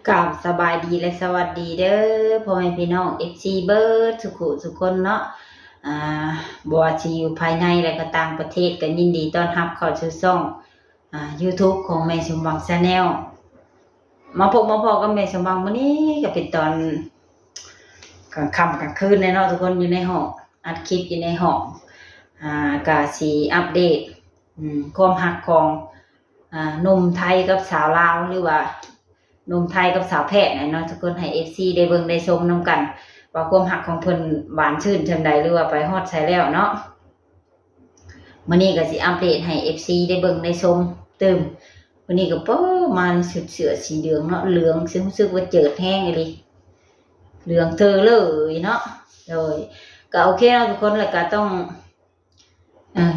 กับสบายดีและสวัสดีเด้อพ่อแม่พี่น้องFCเบิร์ดทุกคนเนาะอ่าบ่ว่าสิอยู่ภายในและก็ต่างประเทศก็ยินดีต้อนรับเข้าสู่ช่องYouTube ของแม่สมหวัง Channel มาพบมาพอกับแม่สมหวังมื้อนี้ก็เป็นตอนกลางค่ำกลางคืนเลยเนาะทุกคนอยู่ในห้องอัดคลิปอยู่ในห้องก็สิอัปเดตความรักของหนุ่มไทยกับสาวลาวหรือว่าหนุ่มไทยกับสาวแพทย์เนาะทุกคนให้ FC ได้เบิ่งได้ชมนํกันว่าความรักของเพิ่นหวานชื่นจังใดหรือว่าไปฮอดไสแล้วเนาะมื้อนี้ก็สิอัปเดตให้ FC ได้เบิ่งได้ชมเติมวันนี้ก็มาชุดเสื้อสีเหลืองเนาะเหลืองซึ่งรู้สึกว่าเจิดแห้งเลยเหลืองเธอเลยเนาะโดยก็โอเคเนาะทุกคนแล้วก็ต้อง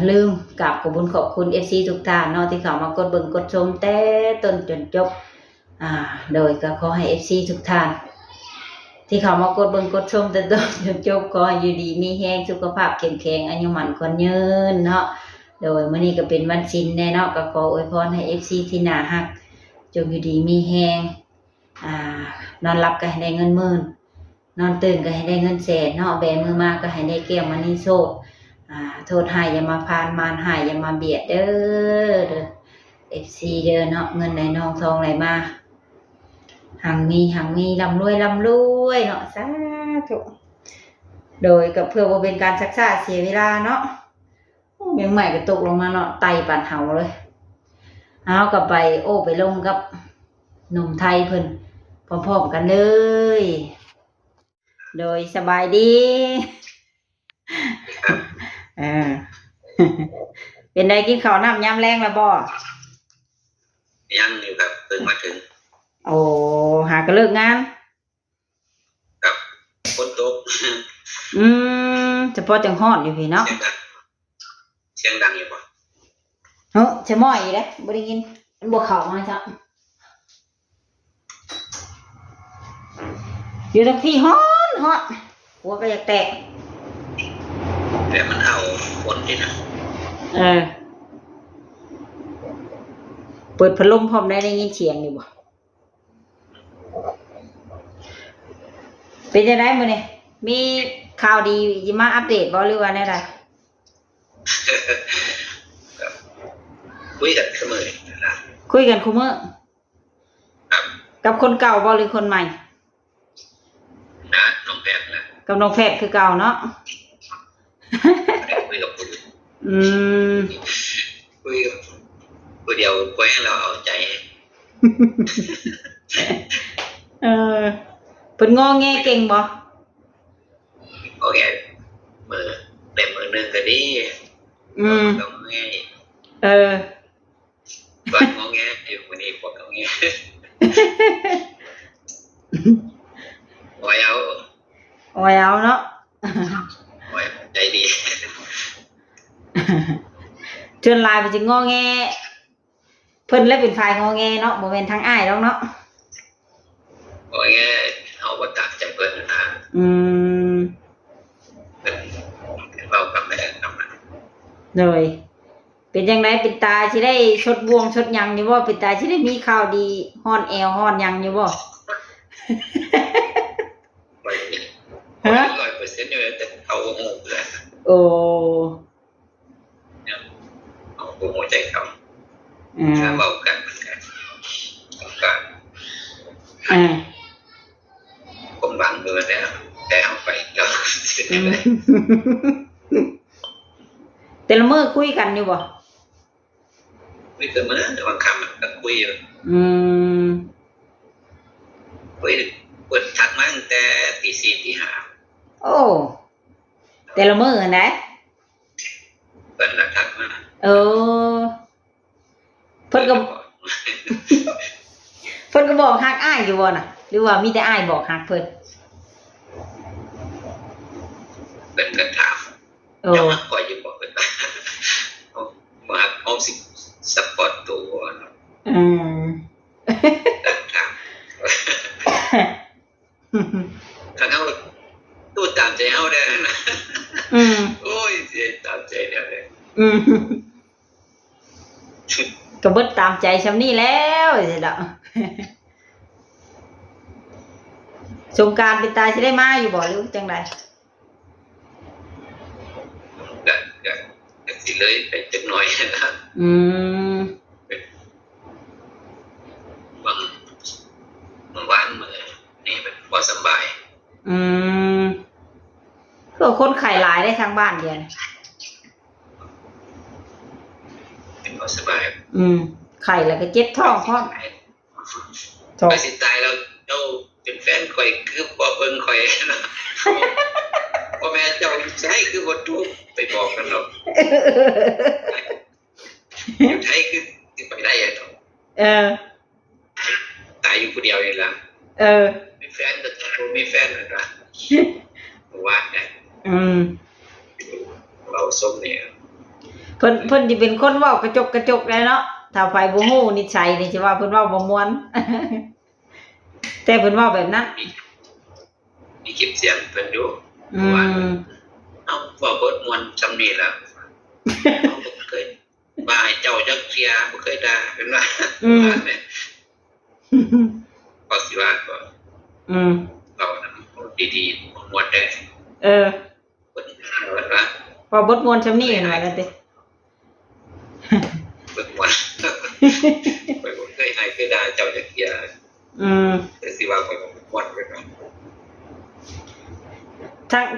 ลืมกราบขอบคุณ FC ทุกท่านเนาะที่เข้ามากดเบิ่งกดชมแต่ต้นจนจบโดยก็ขอให้ FC ทุกท่านที่เข้ามากดเบิ่งกดชมแต่ต้นจนจบขอให้อยู่ดีมีแรงสุขภาพเข้มแข็งอายุมั่นขวัญยืนเนาะโดยมื้อนี้ก็เป็นวันศีลแน่เนาะก็ขออวยพรให้ FC ที่น่ารักจงอยู่ดีมีแรงนอนหลับก็ให้ได้เงินหมื่นนอนตื่นก็ให้ได้เงินแสนเนาะแบมือมาก็ให้ได้แก้วมณีโชคโทษหายอย่ามาพานมารหายอย่ามาเบียดเด้อ FC เด้อเนาะเงินไหลนองทองไหลมาหังมีร่ำรวยเนาะสาธุโดยก็เพื่อบ่เป็นการซักซ่าเสียเวลาเนาะเมียงใหม่ก็ตกลงมาเนาะไตปานเห่าเลยเอาก็ไปไปลงกับหนุ่มไทยเพิ่นพร้อมๆกันเลยโดยสบายดีเป็นไดกินข้าวน้ำยามแรงแล้วบ่ยังอยู่ครับเพิ่งมาถึงโอ้หาก็เลิกงานกับฝนตกเฉพาะจังฮ้อนอยู่พี่เนาะเสียงดังอยู่ป่ะจะม้อยอยู่เด้บ่ได้ยินมันบ่เข้ามาจ้ะอยู่ตรงที่ฮ้อนหัวก็อยากแตกแต่มันเอาฝนที่นะเปิดพัดลมพร้อมได้ยินเสียงอยู่บ่เป็นจังได๋มื้อนี้มีข่าวดีสิมาอัปเดตบ่หรือว่าแนวใดคุยกันเสมอนะคุยกันคุมื้อครับกับคนเก่าบ่หรือคนใหม่นะน้องแพทย์นะกับน้องแพทย์คือเก่าเนาะคุยกับคุยเดียวคุยให้เราเอาใจเพิ่นงอแงเก่งบ่โอเคมือแต่มือนึงก็ดีต้องงอก่อนงอแงอยู่วันนี้ผมงอแงโอ้ยเอาเนาะโอ้ยใจดีเชิญลายไปจึงงอแงเพิ่นแล้วเป็นฝ่ายงอแงเนาะบ่แม่นทางอ้ายดอกเนาะโอ้ยเอาบ่ตักใจเพิ่นนะเป็นเว้ากับแม่นำมันเลยเป็นจังได๋เป็นตาสิได้ชดบวงชดหยังอยู่บ่เป็นตาสิได้มีข่าวดีฮ้อนแอวฮ้อนหยังอยู่บ่100%อยู่แต่เขาบ่ฮู้เลยโอ้เอาบ่ฮู้ใจเขาถ้าเว้ากันมันก็ผมหวังอยู่แล้วแต่เอาไปแล้วแต่ละมื้อคุยกันอยู่บ่คุยกันมื้อแต่บางคำมันก็คุยอยู่คุยเปิดทักมาตั้งแต่ตี4ตี5โอ้แต่ละมื้อหั่นนะเปิดทักมาเพิ่นก็บอกฮักอ้ายอยู่บ่น่ะหรือว่ามีแต่อ้ายบอกฮักเพิ่นก็ถามจะมาคอยอยู่บอกเพิ่นว่าเอาสิซัพพอร์ตตัวถามถ้าเฮาตู้ตามใจเฮาได้นะโอ้ยสิตามใจเด้อก็เบิดตามใจซำนี้แล้วสิดอก สงกรานต์เป็นตายสิได้มาอยู่บ่หรือจังได๋ก็สิเลยไปจักหน่อยนะ อืมบางวันมื้อนี่เป็นบ่สบายอืมก็คนไข้หลายได้ทางบ้านเดียวนี่ เป็นบ่สบายไข้แล้วก็เจ็บท้องพร้อมไปสิตายแล้วเจ้าเป็นแฟนข่อยคือบ่เบิ่งข่อยนะพ่อแม่เจ้าใช้คือบ่ถูกไปบอกกันหรอกอยู่ไทยคือสิไปได้อ่ะตายอยู่คนเดียวนี่ล่ะมีแฟนก็บ่มีแฟนนั่นล่ะว่าได้เราส้มเนี่ยเพิ่นสิเป็นคนเว้ากระจกได้เนาะถ้าไผบ่ฮู้นิสัยนี่สิว่าเพิ่นเว้าบ่ม่วนแต่เพิ่นเว้าแบบนั้นมีคลิปเสียงเพิ่นอยู่ว่าเอ้าเว้าบ่ม่วนซำนี้ล่ะบ่เคยว่าให้เจ้าจักเที่ยบ่เคยด่าเพิ่นว่าเนี่ยก็สิว่าก็เรานำดีๆบ่ม่วนได้เพิ่นว่าบ่ม่วนซำนี้เห็นว่าแล้วติบ่ม่วนไปบ่เคยให้เคยด่าเจ้าจักเที่ยแต่สิว่าข่อยบ่ม่วนเพิ่นว่า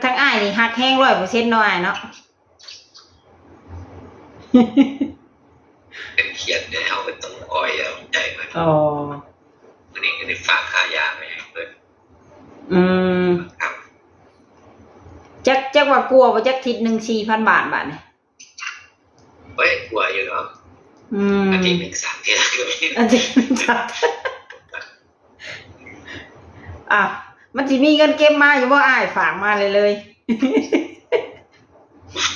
ทั้งอ้ายนี่ฮักแฮง 100% เนาะอ้ายเนาะเป็นเขียนได้เฮาก็ต้องอ้อยเอาใจมันอันนี้ก็ได้ฝากค่ายาไว้ให้เพิ่นครับจักว่ากลัวบ่จักทิศนึง 4,000 บาทนี่เฮ้ยกลัวอยู่เนาะอาทิตย์นึง3เที่ยก็มีอาทิตย์นึง3มันสิมีเงินเก็บมาอยู่บ่อ้ายฝากมาเลย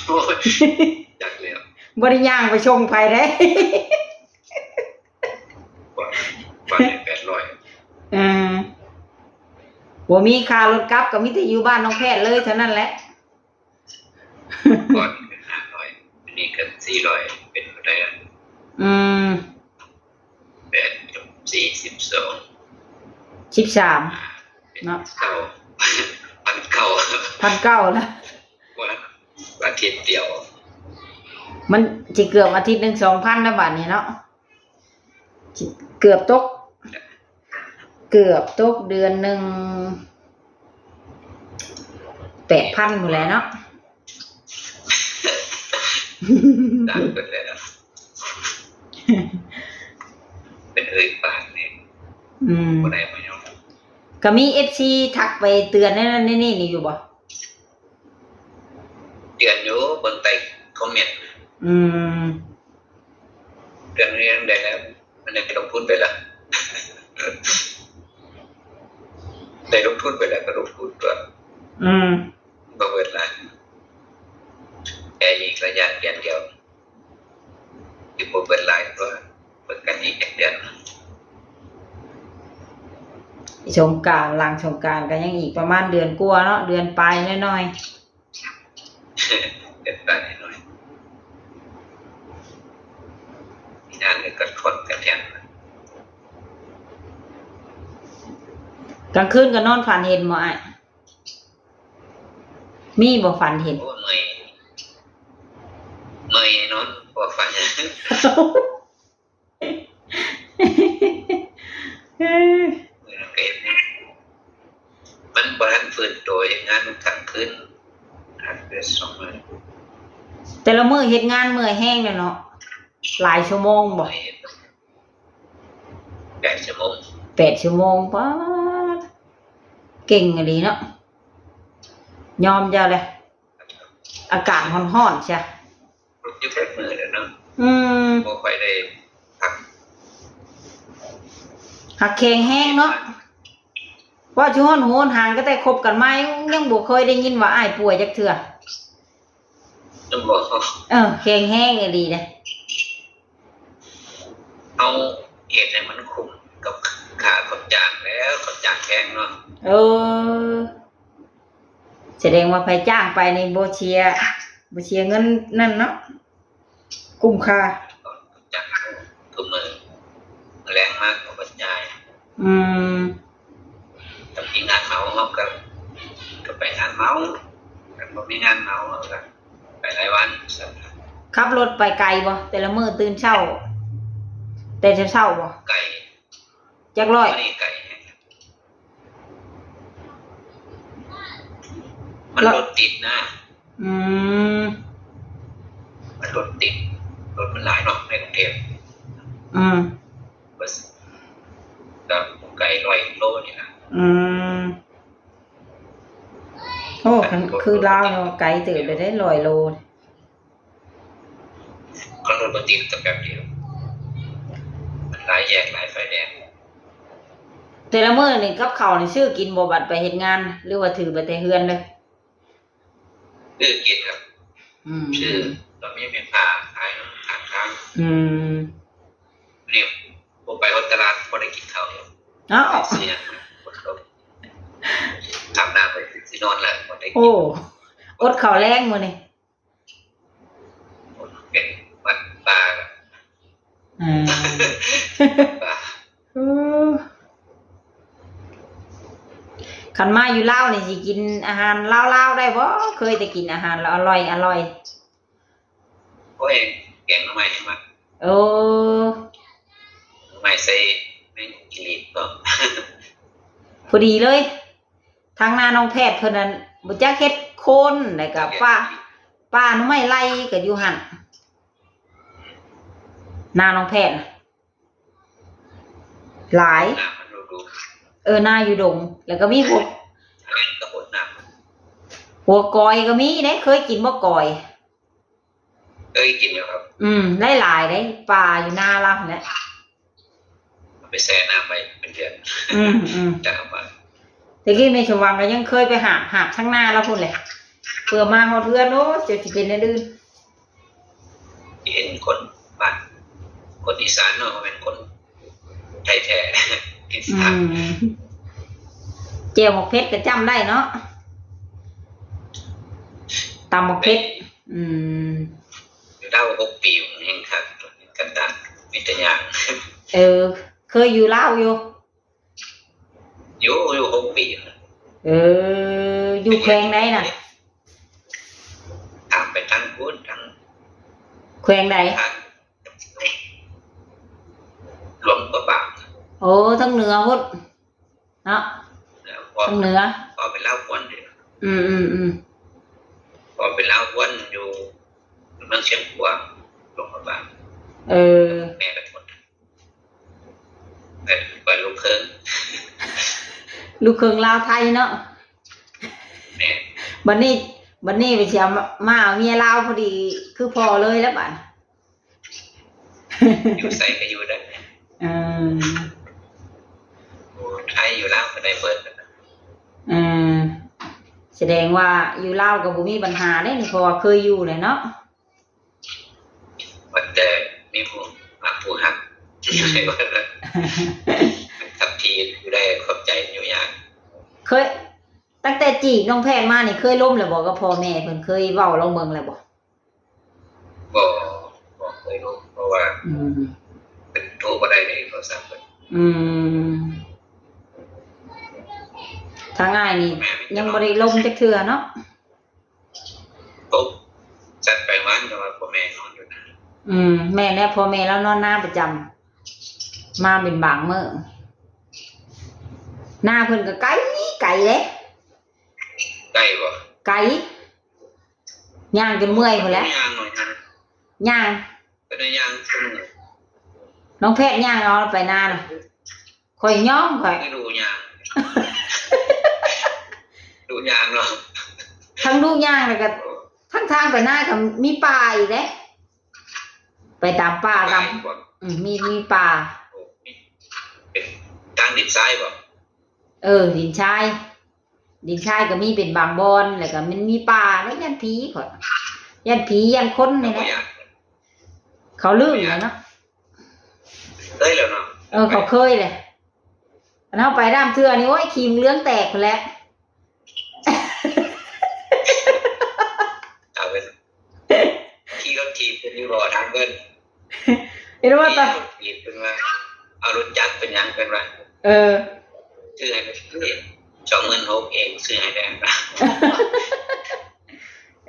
โอ้ยจักแล้วบ่ได้ย่างไปชงไผเด้ว่า800บ่มีค่ารถกลับก็มีแต่อยู่บ้านน้องแพทย์เลยเท่านั้นแหละก่อน500อันนี้ก็400เป็นเท่าใดล่ะ13เนาะ1,900นะอาทิตย์เดียวมันสิเกือบอาทิตย์นึง 2,000 นะบาดนี้เนาะเกือบตกเดือนนึง 8,000 พุ่นแหละเนาะดังเบิดแล้วเป็นปากนี่บ่ได้บ่ยอมก็มี FC ทักไปเตือนนั่นนี่อยู่บ่เตือนอยู่เบิ่งใต้คอมเมนต์เตือนเรียนได้แล้วมันได้ลงทุนไปแล้วได้ลงทุนไปแล้วก็ลงทุนตัวบ่เบิดละแค่อีกระยะเดือนเดียวที่บ่เบิดหลายก็เบิดกันอีกเดือนสงกรานต์หลังสงกรานต์ก็ยังอีกประมาณเดือนกว่าเนาะเดือนปลายน้อยๆเดือนปลายน้อยมีงานก็ทนกันแทนกลางคืนก็นอนฝันเห็นบ่อ้ายมีบ่ฝันเห็นโอ้เมื่อยนอนบ่ฝันมันบ่ทันฟื้นตัวเฮ็ดงานกลางคืน2 มื้อแต่ละมื้อเฮ็ดงานเมื่อยแฮงเนาะหลายชั่วโมงบ่8 ชั่วโมงป๊าดเก่งอะดีเนาะยอมเจ้าเลยอากาศร้อนๆใช่อยู่แค่มื้อเด้อเนาะบ่ค่อยได้พักหักแข็งแห้งเนาะว่าสิฮ้อนโหนห่างก็แต่คบกันมายังบ่เคยได้ยินว่าอ้ายป่วยจักเทื่อบ่แข็งแห้งอะดีเด้เอาเฮ็ดให้มันคุ้มกับค่าคนจ้างแล้วคนจ้างแพงเนาะแสดงว่าไผจ้างไปนี่บ่เชียร์เงินนั่นเนาะคุ้มค่าจ้างทุกมื้อแรงมากกว่าปัจจัยแต่ ที่งานเขา จะไปงานเมากันบ่มีงานเมาแล้วไปหลายวัน ขับรถไปไกลบ่แต่ละมื้อตื่นเช้าแต่เช้าบ่ ไก่ จักร้อย นี่ไก่มันรถติดนะ อืม มันรถติดรถมันหลายเนาะในกรุงเทพ อืม บัสก็ไก่100 โลนี่นะ อืมโอ้คือลาวเนาะไกลเติบได้100 โล ก็รถมันติดกับแบบเดียวมันหลายแยกหลายไฟแดง แต่ละมื้อนี่กับข้าวนี่ซื้อกินบ่บัดไปเฮ็ดงาน หรือว่าถือไปแต่เฮือนเด้อ กินครับ อืม ชื่อตอนนี้เป็นผ้าขายทางค้าง อืม เนี่ยผมไปวัดตลาดพอได้กินข้าว อ้าว เสียปวดท้องทำน้ำไปสินอนแล้วพอได้กิ โอ้ น อดข้าวแรงมื้อนี่ เป็นวัดปลา อ่า ปลา เออคันมาอยู่ลาวนี่สิกินอาหารลาวๆได้บ่เคยแต่กินอาหารแล้วอร่อย เพราะเองแกงน้ำใหม่มา โอ้ น้ำใหม่ใส่แมงกิริตก็ พอดีเลยทางหน้าน้องแพทย์เพิ่นนั้นบ่จักเฮ็ดโคนแล้วก็ป้าหนูไม่ไล่ก็อยู่หั่นหน้าน้องแพทย์น่ะหลาย น้ำมันดู หน้าอยู่ดง แล้วก็มีพวก อะไรกระโดดน้ หัวกอยก็มีเด้เคยกินบ่กอย ำกินแล้วครับ หลายๆได้ปลาอยู่หน้าเราหั่นแหละ ไปแช่น้ำไปเป็นเดือน จะเอามา แต่กี้แม่ชมวังก็ยังเคยไปหาบทั้งหน้าแล้วพุ่นเลยเพื่อมาฮอดเพื่อนโอ้จะสิเป็นได้ดื้อ เห็นคนบ้านคนอีสานเนาะเป็นคนไทยแท้อีสาน เจียวหมกเพชรก็จำได้เนาะตำหมกเพชรอยู่ได้6 ปียังครับกันดานวิทยา เคยอยู่ลาวอยู่ อยู่6 ปี อยู่แขวงใดน่ะ ถามไปทางพุทธทาง แขวงใด รวมก็บาง โอ้ทั้งเหนือพุ่นเนาะ พอ ทั้งเหนือ พอเป็นเล่าวนอยู่ พอเป็นเล่าวนอยู่เมืองเชียงขวางรวมก็บางแม่เป็นคนเป็นลูกเคิง ลูกเครื่องลาวไทยเนาะ แม่ บัดนี้ไปเชียมาเอาเมียลาวพอดีคือพอเลยแล้วบัด อยู่ใส่ก็อยู่ได้ไทยอยู่ลาวก็ได้เปิด แสดงว่าอยู่ลาวกับบ่มีปัญหาเด้นี่เพราะว่าเคยอยู่เลยเนาะ มันจะมีผู้หักอยู่ในวันนั้นขับทีอยู่ได้ขอบใจอยู่อย่าง เคยตั้งแต่จีบน้องแพทย์มานี่เคยล้มแล้วบ่กับพ่อแม่เพิ่นเคยเว้าลองเบิ่งแล้วบ่ บอกเคยรู้เพราะว่าเป็นโทรบ่ได้ในโทรศัพท์ทางง่ายนี่ยังบ่ได้ล้มจักเทื่อเนาะ ปุ๊บจัดไปวันแต่ว่าพ่อแม่นอนอยู่นะ แม่และพ่อแม่แล้วนอนหน้าประจำมาเป็นบางมื้อหน้าเพิ่นก็ไกลเด้ ใกล้บ่ ไกลย่างจนเมื่อยพุ่นแหล้ว ย่างหน่อยนะ ย่าง เป็นย่างซึ่ง น้องแพทย์ย่างเอาไปหน้าน่ะข่อยย้อมข่อย ไม่ดูย่างดูย่างเนาะ ทั้งลูกย่างแล้วก็ทั้งทางไปหน้าก็มีป่าอีกเด้ไปตามป่าตามมีป่า เป็นทางดินทรายบ่ ดินชายก็มีเป็นบางบอนแล้วก็มันมีป่าแล้วยันผีข่อยยันผียันคนนี่นะเขาลืมแล้วเนาะ ได้แล้วเนาะเขาเคยเลยอันเอาไปด้ามเทื่อนี่โอ้ยครีมเลื้องแตกแล้วเอาเป็นขี่รถทีเป็นอยู่บ่ทางเงิน เห็นว่าตอนขี่เป็นว่าเอารถจักรเป็นยังเป็นว่าชื่ออะไรเป็น 26,000เองซื้อให้แดงนะ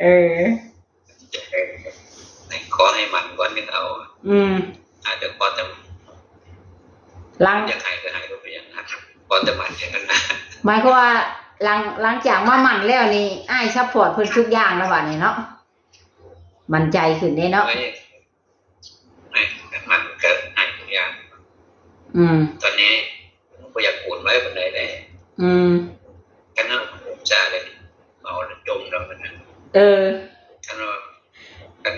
เออ ขอให้มันก่อนนึงเอา อาจจะพอจะ หลัง อยากให้ก็ให้ก็ไปอย่างนั้นพอจะมันอย่างนั้นนะ หมายความว่าหลังจากมาหมั่นแล้วนี่อ้ายซัพพอร์ตเพิ่นทุกอย่างแล้วบัดนี้เนาะมั่นใจขึ้นเด้เนาะ ไม่มันก็ให้ทุกอย่าง ตอนนี้ก็อยากปวดไว้บนใดเลยกันเอาจ่าเลยเอาจมเรามันนะกัน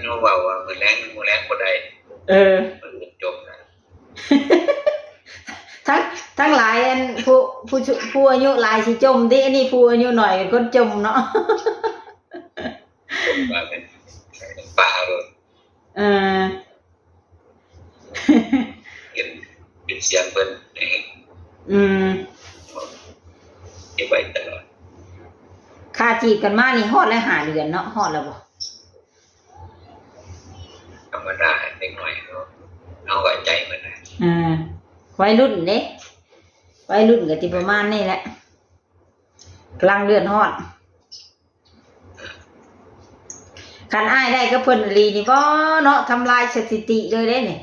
เอาเบาว่ามือแรงบนใดมันจมนะ ทั้งหลายอันผู้อายุหลายสิจมดิอันนี้ผู้อายุหน่อยก็จมเนาะ จมมาเป็นป่าเลยเป็นเสียงเปิ้นเก็บไว้ตลอด ค่าจีบกันมานี่ฮอดแล้ว5 เดือนเนาะฮอดแล้วบ่ ธรรมดาเล็กหน่อยเอาไว้ใจมันนะ วัยรุ่นเด้วัยรุ่นก็สิประมาณนี้แหละกลางเดือนฮอดคันอ้ายได้ก็เพิ่นอีหลีนี่บ่เนาะทำลายสถิติเลยเด้นี่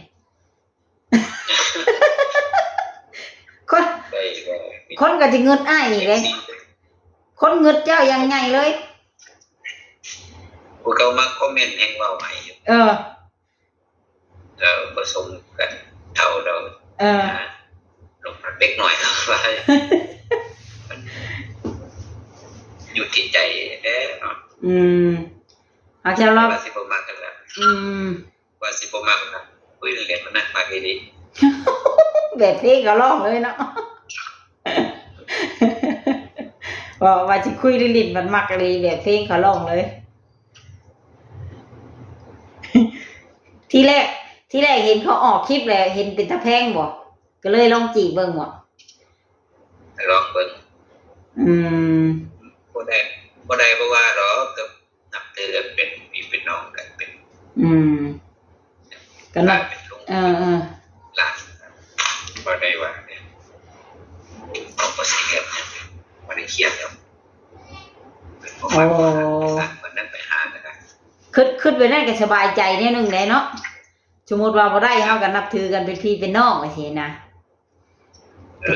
คนก็สิเงิดอ้ายนี่เลยคนเงิดเจ้ายังไงเลย ผู้เขามาคอมเมนต์แห่งเว้าใหม่อยู่ผสมกันเท่าเราลงเล็กหน่อยครับว่าอยู่ที่ใจเด้เนาะอาจารย์เราว่าสิบ่มักกันแล้วว่าสิบ่มักนะคุยเรื่องมันนะมากดี แบบเพลงก็ร้องเลยเนาะ ว่าสิคุยลิ้นมันมักเลยแบบเพลงเขาร้องเลย ที่แรกเห็นเขาออกคลิปแล้วเห็นเป็นตะแพงบ่ก็เลยลองจีบเบิ่งบ่ลองเบิ่งบ่ได้เพราะว่าหรอกกับนับถือกันเป็นพี่เป็นน้องกันเป็นกันว่าเป็นลุงหลานบ่ได้ว่าเนี่ยเอาบ่สิเฮ็ดบ่ได้เครียดครับมันนั่นไปหานะครับคิดไปได้ก็สบายใจแน่นึงแหละเนาะสมมุติว่าบ่ได้เฮาก็นับถือกันเป็นพี่เป็นน้องว่าซี่นะ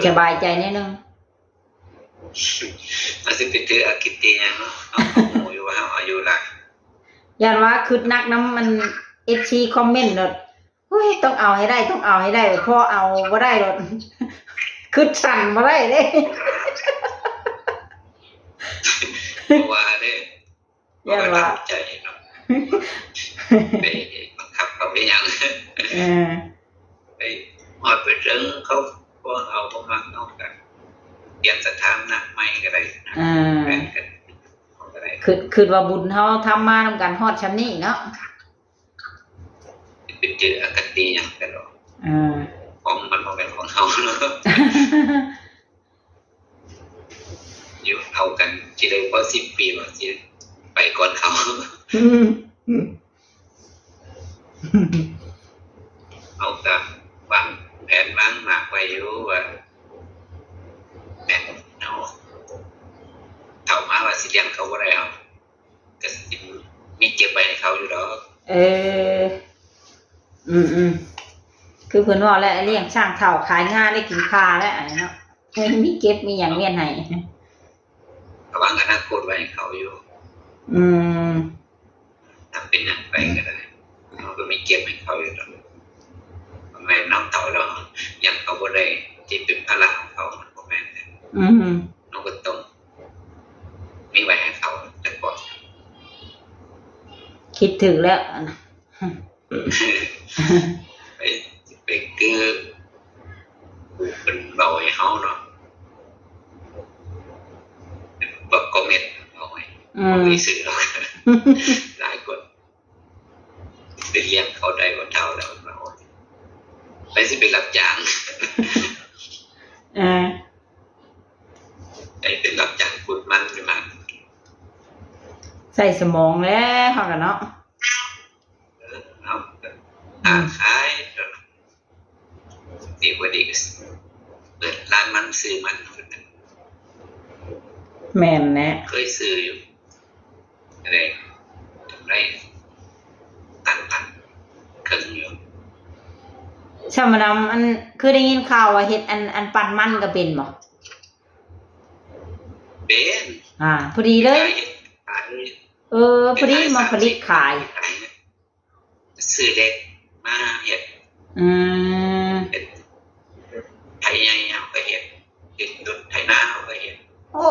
สบายใจแน่นึงมันสิไปถืออากิติหยังเนาะเอาหมู่อยู่ว่าเฮาอายุหลายย่านว่าคิดนักนำมัน FC คอมเมนต์โดดเฮ้ยต้องเอาให้ได้พอเอาบ่ได้โดดคิดสั่นบ่ได้เด้ว่าเด้ย่านว่าใจเนาะไปบังคับเขาได้หยังไปฮอดไปถึงเขาบ่เอาบ่มักเนาะกันเปลี่ยนสถานะใหม่ก็ได้แบ่งกันก็ได้คือว่าบุญเฮาทำมานำกันฮอดชั้นนี้เนาะไปเจออคติหยังกันหรอกของมันบ่แม่นของเฮาเนาะอยู่เอากันสิได้พอ10 ปีว่าสิไปก่อนเขาเอาก็วางแผนวางหมากไว้อยู่ว่าแม่นเนาะเฒ่ามาว่าสิเลี้ยงเขาบ่ได้เอาก็สิมีเก็บไว้ให้เขาอยู่ดอกคือเพิ่นว่าแล้วเลี้ยงช่างเฒ่าขายงาได้กินคาแล้วอันเนาะมีเก็บมีหยังเวียนให้วางอนาคตไว้ให้เขาอยู่ทำเป็นหยังไปก็ได้เขาก็มีเก็บให้เขาอยู่ดอกแม่น้องเฒ่าแล้วยังเขาบ่ได้ที่เป็นภาระของเขามันบ่แม่นน้องก็ต้องมีไว้ให้เขาแต่ก่อนคิดถึงแล้วไปคือเป็นเบาให้เขาเนาะบอกคอมเมนต์เอาไว้มีสื่อหรอกหลายคนไปเลี้ยงเขาได้กว่าเท่าแล้วเราไปสิไปรับจ้างไปเป็นรับจ้างขุดมันขึ้นมาใส่สมองแล้วเขากันเนาะขายดีกว่าดีเปิดร้านมันซื้อมัน แม่นแนะ เคยซื้ออยู่อะไรทำไรตันเครื่องอยู่ ชามานำอันคือได้ยินข่าวว่าเฮ็ดอันปั่นมันก็เป็นบ่ เป็น พอดีเลย ขาย พอดีมาผลิตขาย ซื้อเล็กมาเห็ด อืม ไถใหญ่เอาไปเห็ดติดรถไถหน้าเอาไปเห็ด โอ้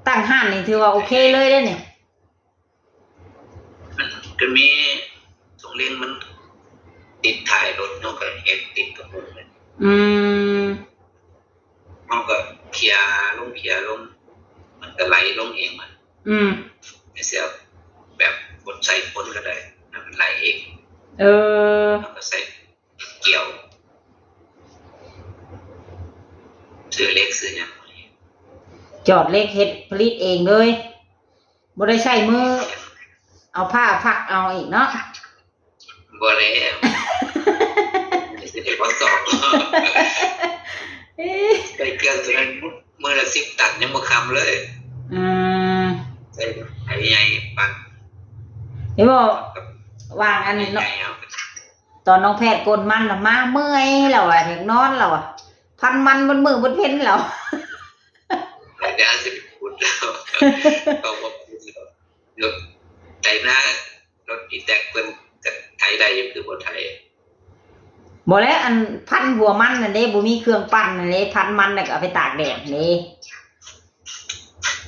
ตั้งห้านนี่ถือว่าโอเคเลยเด้อนี่ มันก็มีสงเรียนมันติดถ่ายรถน้องก็เห็ดติดกับรถเลย อืม น้องก็เคลียร์ลงมันก็ไหลลงเองมัน อืม ไม่เสียแบบกดใส่พ้นก็ได้มันไหลเอง แล้วก็ใส่เกี่ยวซื้อเล็กซื้อเนี่ย จอดเล็กเฮ็ดผลิตเองเลยบ่ได้ใช้มือ เอาผ้าพักเอาอีกเนาะ บ่แล้วสิได้บ่สอบไปเกินตัวนั้นมื้อละ10 ตันยังบ่คำเลย อืม ใส่ไอ้ใหญ่ปั่น เห็นบ่วางอัน ให เนาะ ญ่เอา ตอนน้องแพทย์กลมันน่ะมาเมื่อยแล้วอยากนอนแล้วพันมันบนมือบนเพ้นแล้ว แล้วเดี๋ยวสิไปพูดแล้วก็บ่พูดแล้วรถไถนารถอีแตกเพิ่นก็ไถได้อยู่คือบ่ไถ บ่แล้วอันพันหัวมันนั่นเด้บ่มีเครื่องปั้นนั่นเด้พันมันน่ะก็เอาไปตากแดดเด้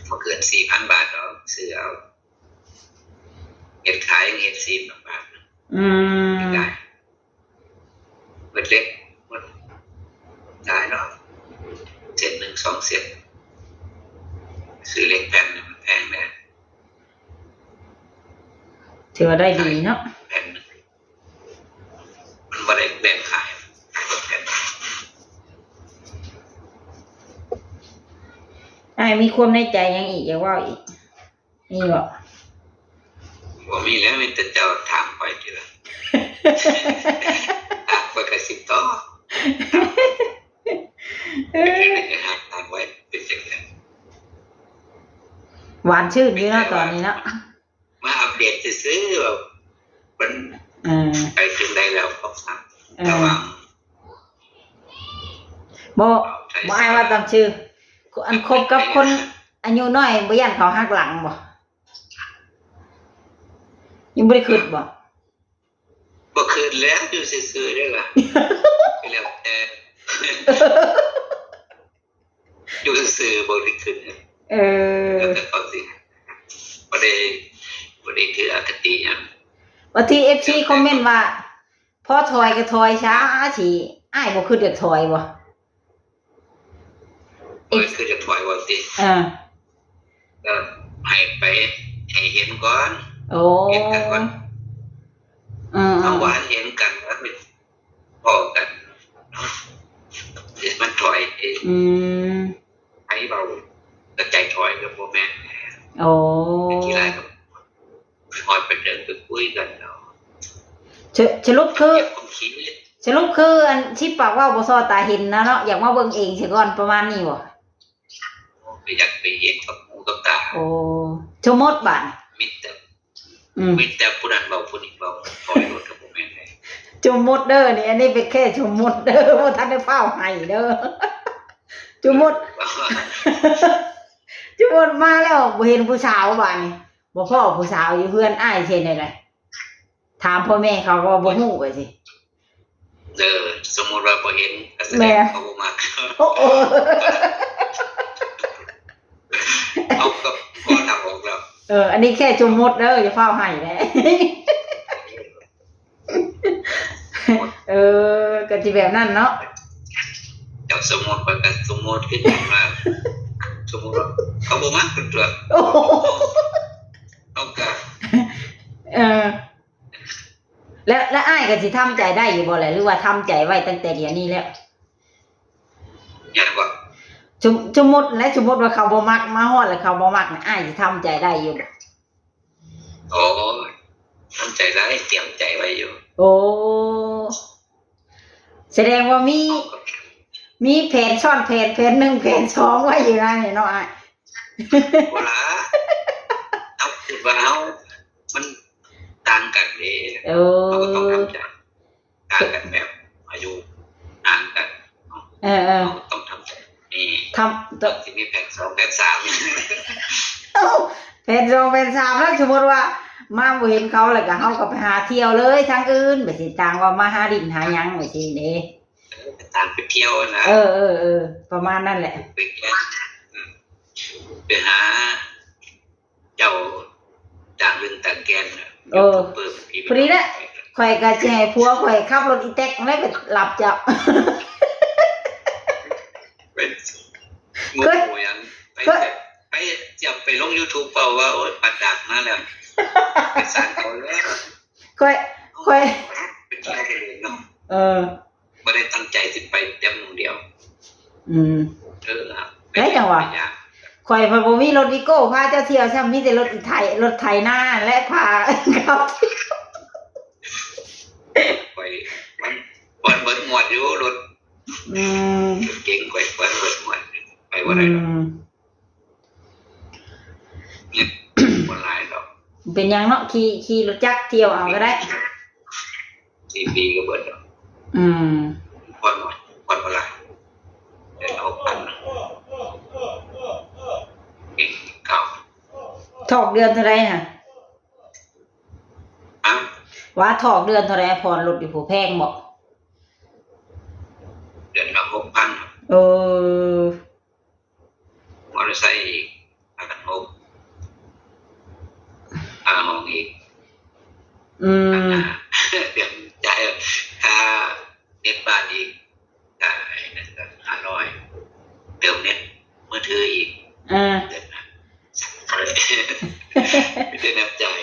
บ่เกิน 4,000 บาทเนาะซื้อเอาเฮ็ดขายยังเฮ็ด4,000 บาท อืม ได้เบิดเล็กหมดได้เนาะเส้น1 2เส้นซื้อเล็กแผ่นเนี่ยมันแพงแน่ ถือว่าได้ดีเนาะ แผ่นหนึ่งมันบ่ได้แบ่งขายแผ่น มีความในใจยังอีกอยากว่าอีกนี่บ่ บ่มีแล้วมีแต่เจ้าถามไปทีละถามไปก็สิต่อถามไว้เป็นจังได๋ หวานชื่นอยู่เนาะตอนนี้เนาะ มาอัปเดตซื่อๆว่ามัน ไปถึงได้แล้วก็ฟังระวัง บ่อ้ายว่าตามชื่ออันคบกับคนอายุน้อยบ่ย่านเขาหักหลังบ่ยังบ่ได้คิดบ่ บ่คืนแล้วอยู่ซื่อๆได้ล่ะแล้วแต่อยู่ซื่อๆบ่ได้คืนแล้วแต่เขาสิบ่ได้คืออคติหยัง ว่าที่ FC คอมเมนต์ว่าพอถอยก็ถอยช้าสิอ้ายบ่คือเด็กถอยบ่ คือจะถอยว่าติ ก็ให้ไปให้เห็นก่อน โอ้ เห็นกันก่อนเอาหวานเห็นกันแล้วเป็นพอกันเนาะเดี๋ยวมันถอยเองให้เบากระใจถอยกับโมแม่น โอ้ ทีไรก็ถอยไปเดินไปคุยกันเนาะ สรุปคือ ผมคิด อันที่ปากว่าบ่ซอตาเห็นนะเนาะอยากมาเบิ่งเองซิก่อนประมาณนี้บ่ ไปอยากไปเห็นกับหูกับตา โอ้ชมดบาด มิแต่ผู้นั้นเบาผู้นี้เบาถอยรถกับโมแม่นเลย ชมดเด้อนี่อันนี้เป็นแค่ชมดเด้อบ่ทันได้เฝ้าให้เด้อชมดมาแล้วบ่เห็นผู้สาวบาดนี่บ่พ้อผู้สาวอยู่เฮือนอ้ายเช่นใดถามพ่อแม่เขาก็บ่ฮู้ว่าสิ สมมติว่าพอเห็นแสดงเขามา โอ้โอ้ เอาก็พอทำออกแล้ว อันนี้แค่ชมดเด้ออย่าเฝ้าให้แหละ ก็สิแบบนั้นเนาะ เจ้าสมมติว่าสมมติขึ้นอย่างว่าสมมติว่าเขาบอกมาเป็นตัวเอาก็ แล้วอ้ายก็สิทำใจได้อยู่บ่แหละหรือว่าทำใจไว้ตั้งแต่เดี๋ยวนี้แล้ว อย่างว่า สมมุติว่าเขาบ่มักมาฮอดแล้วเขาบ่มักน่ะอ้ายสิทำใจได้อยู่บ่ โอ้ทำใจได้เตรียมใจไว้อยู่ โอ้แสดงว่ามีแผนซ้อนแผน1แผน2ไว้อยู่นั่นเนาะอ้าย เวลาเอาคิดว่าเอามันต่างกันเลย โอ้ เราก็ต้องทำใจต่างกันแบบอายุห่างกันเราต้องทำใจนี่ทำ ต้องที่มีแผน2แผน3 แผ่นสองแผ่นสามแล้วสมมติว่ามาบ่เห็นเขาแล้วก็เฮาก็ไปหาเที่ยวเลยทางอื่นไปสิต่างว่ามาหาดินหาหยังไปสิเด้ ต่างไปเที่ยวนะประมาณนั้นแหละไปหาเจ้าต่างเรื่องต่างแกนพอดีนะข่อยก็สิให้ผัวข่อยขับรถอีแต๊กแล้วไปหลับจับเป็นงูยังไปจับไปลง YouTube เปล่าว่าโอ๊ยปัดดักมาแล้วไปสร้างเขาแล้วค่อยเป็นที่ให้เลยเนาะไม่ได้ตั้งใจสิไปเต็มเดียวได้จังหวะข่อยพอบ่มีรถวิโก้พาเจ้าเที่ยวซ้ำมีแต่รถไถหน้าและพาครับข่อยวันเบิดหมวดอยู่รถเก่งข่อยวันเบิดหมวดไปบ่ได้หรอกบ่หลายดอกเป็นยังเนาะขี่รถจักรเที่ยวเอาก็ได้4 ปีก็เบิดดอกผ่อนหน่อยผ่อนบ่หลายเดือนละ 6,000 เก่งเก่าถอกเดือนเท่าไรน่ะว่าถอกเดือนเท่าไรผ่อนรถอยู่ผู้แพงบ่เดือนละ 6,000 มอเตอร์ไซค์อีก5,600ห้องอีกเดือนจ่ายค่าเน็ตบ้านอีกจ่ายนั่นก็500เติมเน็ตมือถืออีกเดือนนะไม่ได้นับจ่าย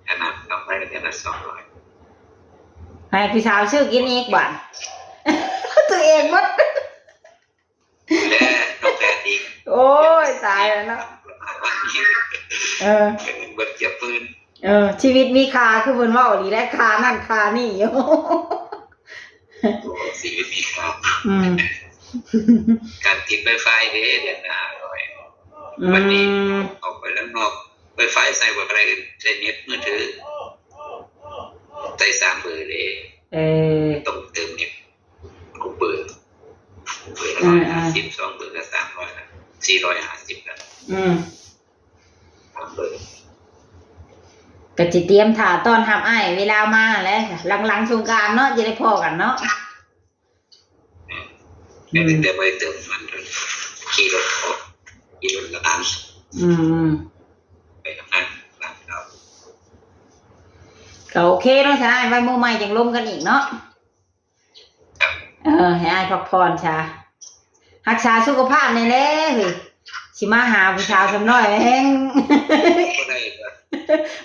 ขนาดกำไรเดือนละ200ให้พี่สาวซื้อกินอีกบ่ตัวเองหมดและน้องแพทย์อีกโอ้ยตายแล้วเนาะเบิดเจ็บปืนชีวิตมีค่าคือเพิ่นเว้าดีและค่านั่นค่านี่อยู่ชีวิตมีค่าการติดไวไฟเด้เดือนละ500วันนี้ออกไปแล้วนอกไวไฟใส่บ่ได้ใช้เน็ตมือถือใส่3เบอร์เด้ต้องเติมเน็ตกูเบอร์ละ150 2เบอร์ก็300ละ450ละ3เบอร์ก็สิเตรียมท่าต้อนรับอ้ายเวลามาแล้วหลังๆสงกรานต์เนาะจะได้พ้อกันเนาะแต่ไปเติมมันขี่รถละกันไปทำงานบ้านเราก็โอเคเนาะจ้าไว้มื้อใหม่จังร่วมกันอีกเนาะให้อ้ายพักผ่อนจ้ารักษาสุขภาพแน่ๆเฮ้ยสิมาหาผู้สาวสำน้อยแฮง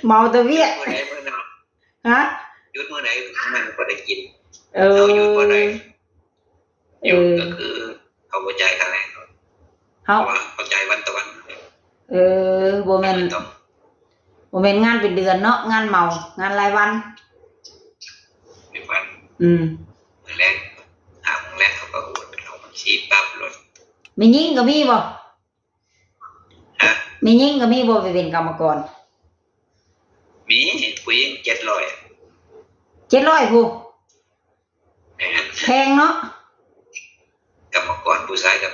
เมาตะเวียฮะหยุดมื้อไหนมันบ่ได้กินหยุดบ่ได้หยุดก็คือเขาบ่จ่ายค่าแรงเขาจ่ายวันต่อวันบ่แม่นงานเป็นเดือนเนาะงานเมางานรายวันเป็นวันมื้อแรกมื้อแรกเขาก็โอนเอาบัญชีปั๊บรถมียิ่งก็มีบ่มียิ่งก็มีบ่ไปเป็นกรรมกรมีผู้หญิง700ผู้แพงเนาะกรรมกรผู้ชายก็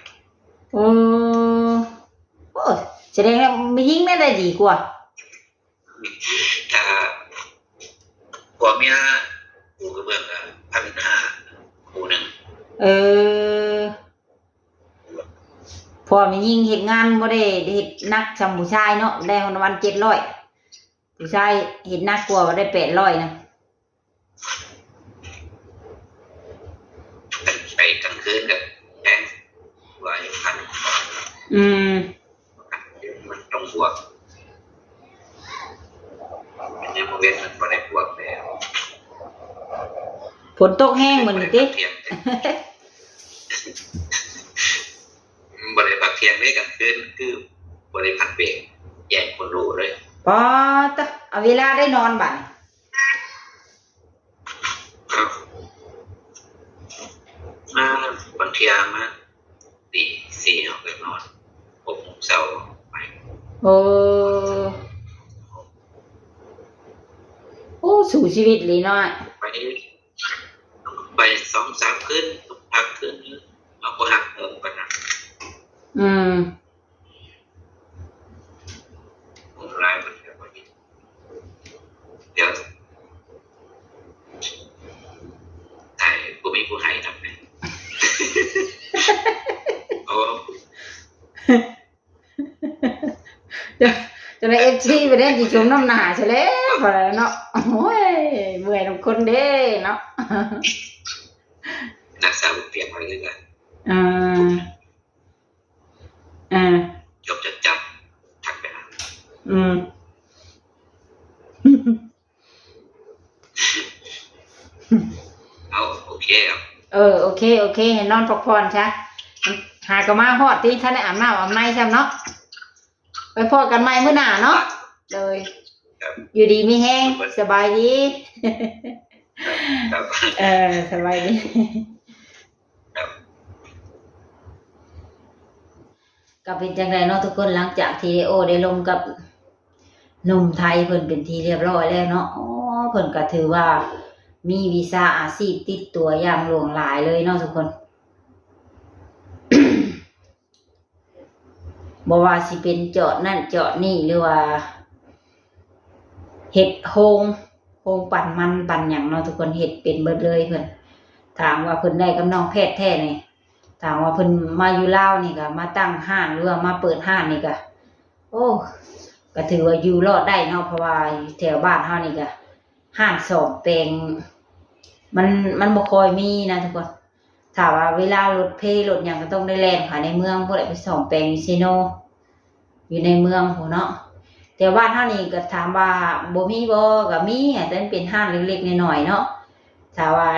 800โอ้แสดงว่ามียิ่งได้ดีกว่าถ้าผัวเมียกูก็เบิ่งก็1,500คู่นึงพอมียิ่งเฮ็ดงานบ่ได้เฮ็ดหนักซำผู้ชายเนาะได้วัน700ผู้ชายเฮ็ดหนักกว่าได้800นะไปกลางคืนก็แพงกว่า1,000มันต้องบวกยังบ่เว้นมันบ่ได้บวกแล้วฝนตกแห้งมื้อนี้ติบริพักเทียงได้กันขึ้นคือบริพักเบรกแย่งคนรู้เลยปอตะเอาเวลาได้นอนบัดบางทีมาตี 4เอาไปนอน เสาร์ไป โอ้โอ้สู่ชีวิตเลยเนาะ ไป2-3คืนพักคืนนึงเอาบ่หักเพิ่มปานนั้น อืม ผมไล่มันก็บ่มีเดี๋ยวให้บ่มีผู้ให้นำแน่โอ้ จะในFC ไปได้สิชมน้ำหน้าซะแล้วพอแล้วเนาะโอ้ยเมื่อยทุกคนเด้เนาะ นักสาวเปลี่ยนไปเรื่อย อ่าอ่า ๆจบจะจับทักไปหา อืม เอาโอเคครับ โอเคให้นอนพักผ่อนซะหากะมาฮอดที่ท่านได้อาบน้ำอาบในซ้ำเนาะไปพอกันใหม่มื้อหน้าเนาะเลย ครับ อยู่ดีมีแห้งสบายดี ครับ สบายดี ครับ ก็เป็นจังไดเนาะทุกคนหลังจากที่โอได้ลงกับหนุ่มไทยเพิ่นเป็นที่เรียบร้อยแล้วเนาะอ๋อเพิ่นก็ถือว่ามีวีซ่าอาชีพติดตัวอย่างหลวงหลายเลยเนาะทุกคน บ่ว่าสิเป็นเจาะนั่นเจาะนี่หรือว่าเฮ็ดโฮงปั่นมันปั่นหยังเนาะทุกคนเฮ็ดเป็นเบิดเลยเพิ่นถามว่าเพิ่นได้กับน้องแพทย์แท้นี่ถามว่าเพิ่นมาอยู่ลาวนี่ก็มาตั้งห้างหรือว่ามาเปิดห้างนี่ก็โอ้ก็ถือว่าอยู่รอดได้เนาะเพราะว่าแถวบ้านเฮานี่ก็ห้างสองแปลงมันบ่ค่อยมีนะทุกคนถ้าว่าเวลารถเพลรถหยังก็ต้องได้แล่นค่ะในเมืองพวกได้ไปสองแปลงอยู่ซิโนอยู่ในเมืองพู้นเนาะแต่บ้านเฮานี่ก็ถามว่าบ่มีบ่ก็มีแต่มันเป็นห้างเล็กๆน้อยๆเนาะถ้าว่า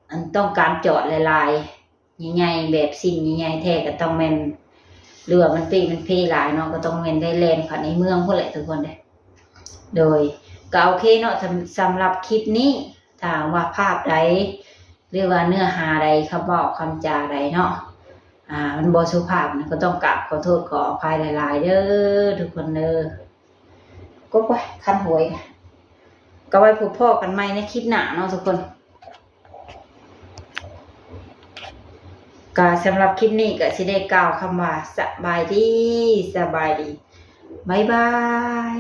อันต้องการจอดหลายๆใหญ่ๆแบบสิ่งใหญ่ๆแท้ก็ต้องแม่นเรือมันเพหลายเนาะก็ต้องแม่นได้แล่นค่ะในเมืองพุ่นแหละทุกคนเด้โดยก็โอเคเนาะสำหรับคลิปนี้ถ้าว่าภาพใดหรือว่าเนื้อหาใดคำเว้าคำจาใดเนาะมันบ่สุภาพนะก็ต้องกราบขอโทษขออภัยหลายๆเด้อทุกคนเด้อก็ไปคันหวยก็ไว้พบพ่อกันใหม่ในคลิปหน้าเนาะทุกคนก็สำหรับคลิปนี้ก็สิได้กล่าวคำว่าสบายดีบ๊ายบาย